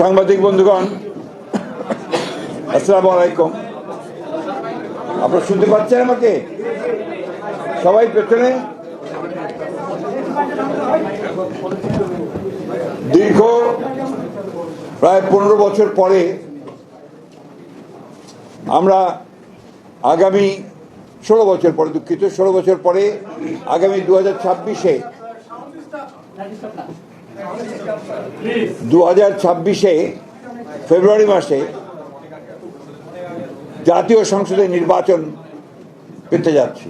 সাংবাদিক বন্ধুগণ, আসসালামু আলাইকুম। আপনারা শুনতে পাচ্ছেন আমাকে? সবাই পেছনে। দীর্ঘ প্রায় 15 বছর পরে আমরা আগামী 16 বছর পরে, দুঃখিত, 16 বছর পরে আগামী 2026-এ ফেব্রুয়ারি মাসে জাতীয় সংসদে নির্বাচন পেতে যাচ্ছি।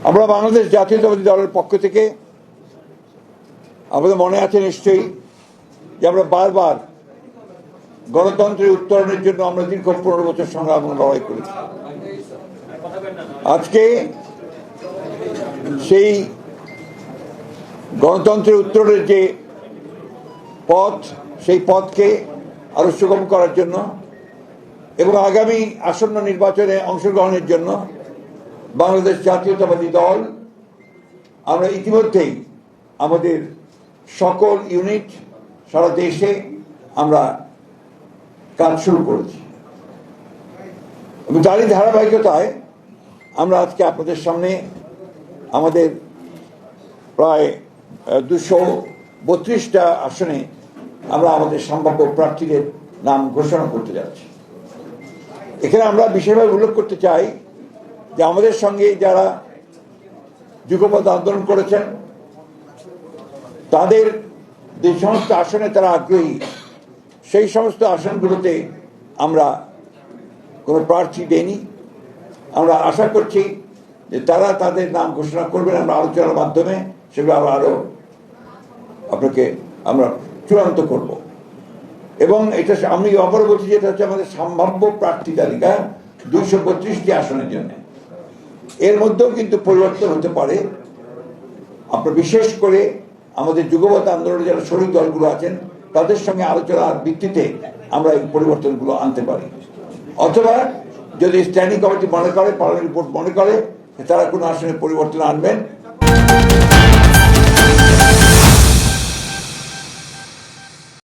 আমরা বাংলাদেশ জাতীয়তাবাদী দলের পক্ষ থেকে, আমাদের মনে আছে নিশ্চয়ই, যে আমরা বারবার গণতন্ত্রের উত্তরণের জন্য আমরা দীর্ঘ 15 বছর সংগ্রাম লড়াই করেছি। আজকে সেই গণতন্ত্রের উত্তরের যে পথ, সেই পথকে আরো সুগম করার জন্য এবং আগামী আসন্ন নির্বাচনে অংশগ্রহণের জন্য বাংলাদেশ জাতীয়তাবাদী দল আমরা ইতিমধ্যেই আমাদের সকল ইউনিট সারা দেশে আমরা কাজ শুরু করেছি এবং তারই ধারাবাহিকতায় আমরা আজকে আপনাদের সামনে আমাদের প্রায় 232টা আসনে আমরা আমাদের সম্ভাব্য প্রার্থীদের নাম ঘোষণা করতে যাচ্ছি। এখানে আমরা বিশেষভাবে উল্লেখ করতে চাই যে আমাদের সঙ্গে যারা যুগপৎ আন্দোলন করেছেন তাদের যে সমস্ত আসনে তারা আগ্রহী, সেই সমস্ত আসনগুলোতে আমরা কোনো প্রার্থী দেইনি। আমরা আশা করছি যে তারা তাদের নাম ঘোষণা করবেন, আমরা আলোচনার মাধ্যমে সেগুলো আরো আপনাকে আমরা চূড়ান্ত করব। এবং এটা আমি অপর বলছি, যেটা হচ্ছে আমাদের সম্ভাব্য প্রার্থী তালিকা 232টি আসনের জন্য। এর মধ্যেও কিন্তু পরিবর্তন হতে পারে। আপনার বিশেষ করে আমাদের যুগপৎ আন্দোলনে যারা শরিক দলগুলো আছেন তাদের সঙ্গে আলোচনার ভিত্তিতে আমরা এই পরিবর্তনগুলো আনতে পারি, অথবা যদি স্ট্যান্ডিং কমিটি মনে করে, পার্লামেন্ট বোর্ড মনে করে তারা কোনো আসনে পরিবর্তন আনবেন।